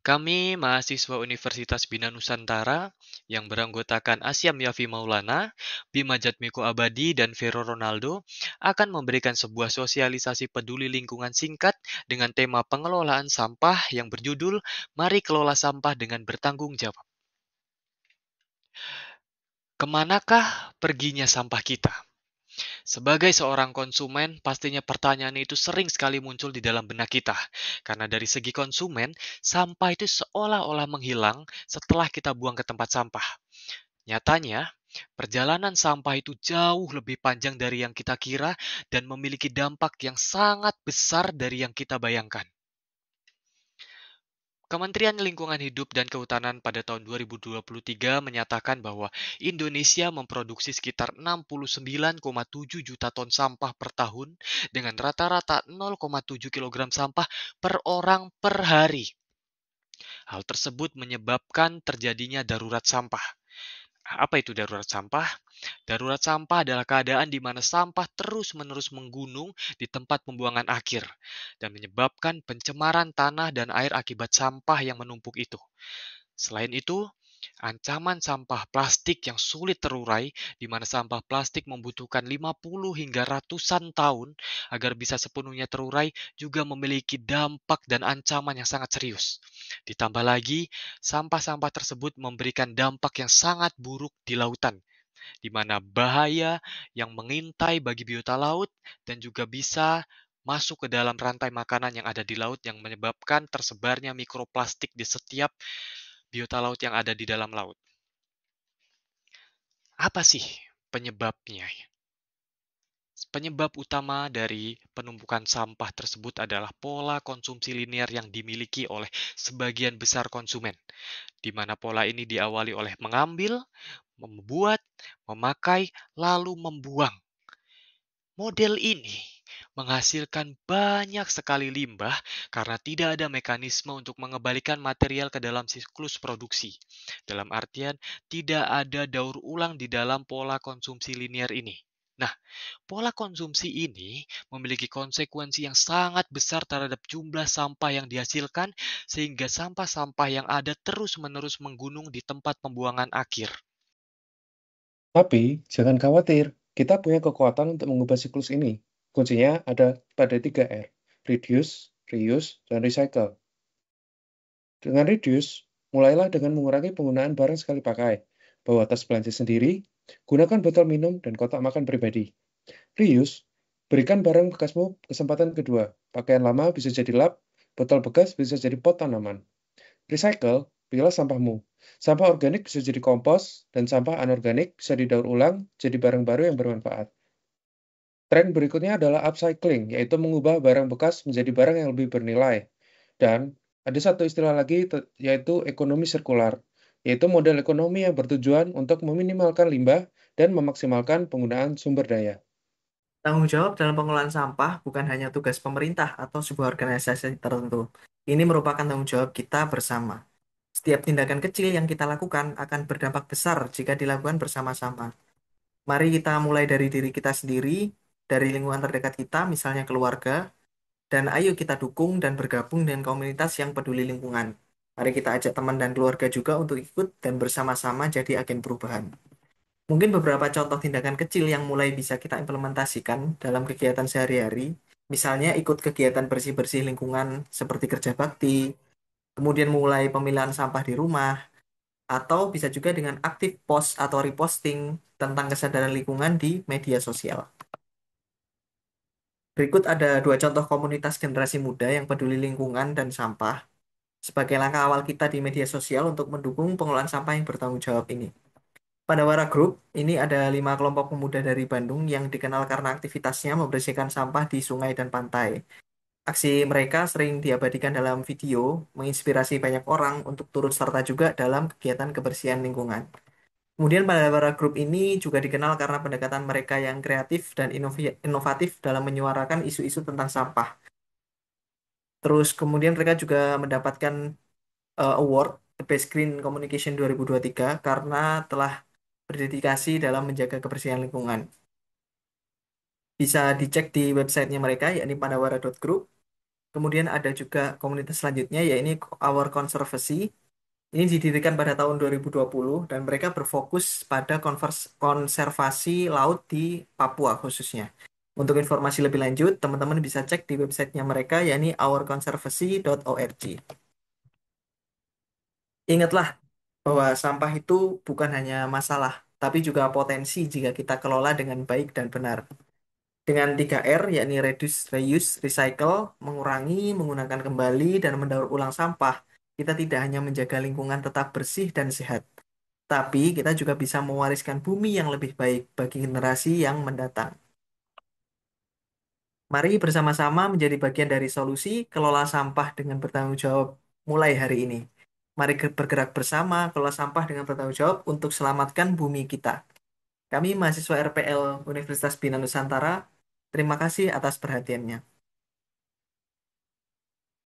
Kami mahasiswa Universitas Bina Nusantara yang beranggotakan Asyam Yafi Maulana, Bima Jatmiko Abadi, dan Vero Ronaldo akan memberikan sebuah sosialisasi peduli lingkungan singkat dengan tema pengelolaan sampah yang berjudul Mari Kelola Sampah dengan Bertanggung Jawab. Kemanakah perginya sampah kita? Sebagai seorang konsumen, pastinya pertanyaan itu sering sekali muncul di dalam benak kita. Karena dari segi konsumen, sampah itu seolah-olah menghilang setelah kita buang ke tempat sampah. Nyatanya, perjalanan sampah itu jauh lebih panjang dari yang kita kira dan memiliki dampak yang sangat besar dari yang kita bayangkan. Kementerian Lingkungan Hidup dan Kehutanan pada tahun 2023 menyatakan bahwa Indonesia memproduksi sekitar 69,7 juta ton sampah per tahun dengan rata-rata 0,7 kilogram sampah per orang per hari. Hal tersebut menyebabkan terjadinya darurat sampah. Apa itu darurat sampah? Darurat sampah adalah keadaan di mana sampah terus-menerus menggunung di tempat pembuangan akhir dan menyebabkan pencemaran tanah dan air akibat sampah yang menumpuk itu. Selain itu, ancaman sampah plastik yang sulit terurai, di mana sampah plastik membutuhkan 50 hingga ratusan tahun agar bisa sepenuhnya terurai, juga memiliki dampak dan ancaman yang sangat serius. Ditambah lagi, sampah-sampah tersebut memberikan dampak yang sangat buruk di lautan, di mana bahaya yang mengintai bagi biota laut dan juga bisa masuk ke dalam rantai makanan yang ada di laut yang menyebabkan tersebarnya mikroplastik di setiap biota laut yang ada di dalam laut. Apa sih penyebabnya? Penyebab utama dari penumpukan sampah tersebut adalah pola konsumsi linear yang dimiliki oleh sebagian besar konsumen, di mana pola ini diawali oleh mengambil, membuat, memakai, lalu membuang. Model ini menghasilkan banyak sekali limbah karena tidak ada mekanisme untuk mengembalikan material ke dalam siklus produksi. Dalam artian, tidak ada daur ulang di dalam pola konsumsi linear ini. Nah, pola konsumsi ini memiliki konsekuensi yang sangat besar terhadap jumlah sampah yang dihasilkan, sehingga sampah-sampah yang ada terus-menerus menggunung di tempat pembuangan akhir. Tapi, jangan khawatir, kita punya kekuatan untuk mengubah siklus ini. Kuncinya ada pada 3R, reduce, reuse, dan recycle. Dengan reduce, mulailah dengan mengurangi penggunaan barang sekali pakai. Bawa tas belanja sendiri, gunakan botol minum dan kotak makan pribadi. Reuse, berikan barang bekasmu kesempatan kedua. Pakaian lama bisa jadi lap, botol bekas bisa jadi pot tanaman. Recycle, pilah sampahmu. Sampah organik bisa jadi kompos, dan sampah anorganik bisa didaur ulang jadi barang baru yang bermanfaat. Tren berikutnya adalah upcycling, yaitu mengubah barang bekas menjadi barang yang lebih bernilai. Dan ada satu istilah lagi, yaitu ekonomi sirkular, yaitu model ekonomi yang bertujuan untuk meminimalkan limbah dan memaksimalkan penggunaan sumber daya. Tanggung jawab dalam pengelolaan sampah bukan hanya tugas pemerintah atau sebuah organisasi tertentu. Ini merupakan tanggung jawab kita bersama. Setiap tindakan kecil yang kita lakukan akan berdampak besar jika dilakukan bersama-sama. Mari kita mulai dari diri kita sendiri, dari lingkungan terdekat kita, misalnya keluarga, dan ayo kita dukung dan bergabung dengan komunitas yang peduli lingkungan. Mari kita ajak teman dan keluarga juga untuk ikut dan bersama-sama jadi agen perubahan. Mungkin beberapa contoh tindakan kecil yang mulai bisa kita implementasikan dalam kegiatan sehari-hari, misalnya ikut kegiatan bersih-bersih lingkungan seperti kerja bakti, kemudian mulai pemilahan sampah di rumah, atau bisa juga dengan aktif post atau reposting tentang kesadaran lingkungan di media sosial. Berikut ada dua contoh komunitas generasi muda yang peduli lingkungan dan sampah sebagai langkah awal kita di media sosial untuk mendukung pengelolaan sampah yang bertanggung jawab ini. Pandawara Group, ini ada 5 kelompok pemuda dari Bandung yang dikenal karena aktivitasnya membersihkan sampah di sungai dan pantai. Aksi mereka sering diabadikan dalam video, menginspirasi banyak orang untuk turut serta juga dalam kegiatan kebersihan lingkungan. Kemudian Pandawara Group ini juga dikenal karena pendekatan mereka yang kreatif dan inovatif dalam menyuarakan isu-isu tentang sampah. Terus kemudian mereka juga mendapatkan award The Best Green Communication 2023 karena telah berdedikasi dalam menjaga kebersihan lingkungan. Bisa dicek di websitenya mereka, yakni pandawara.group. Kemudian ada juga komunitas selanjutnya, yaitu Our Conservancy. Ini didirikan pada tahun 2020 dan mereka berfokus pada konservasi laut di Papua khususnya. Untuk informasi lebih lanjut, teman-teman bisa cek di websitenya mereka, yakni ourconservancy.org. Ingatlah bahwa sampah itu bukan hanya masalah, tapi juga potensi jika kita kelola dengan baik dan benar. Dengan 3R, yakni reduce, reuse, recycle, mengurangi, menggunakan kembali, dan mendaur ulang sampah, kita tidak hanya menjaga lingkungan tetap bersih dan sehat, tapi kita juga bisa mewariskan bumi yang lebih baik bagi generasi yang mendatang. Mari bersama-sama menjadi bagian dari solusi kelola sampah dengan bertanggung jawab mulai hari ini. Mari bergerak bersama kelola sampah dengan bertanggung jawab untuk selamatkan bumi kita. Kami mahasiswa RPL Universitas Bina Nusantara, terima kasih atas perhatiannya.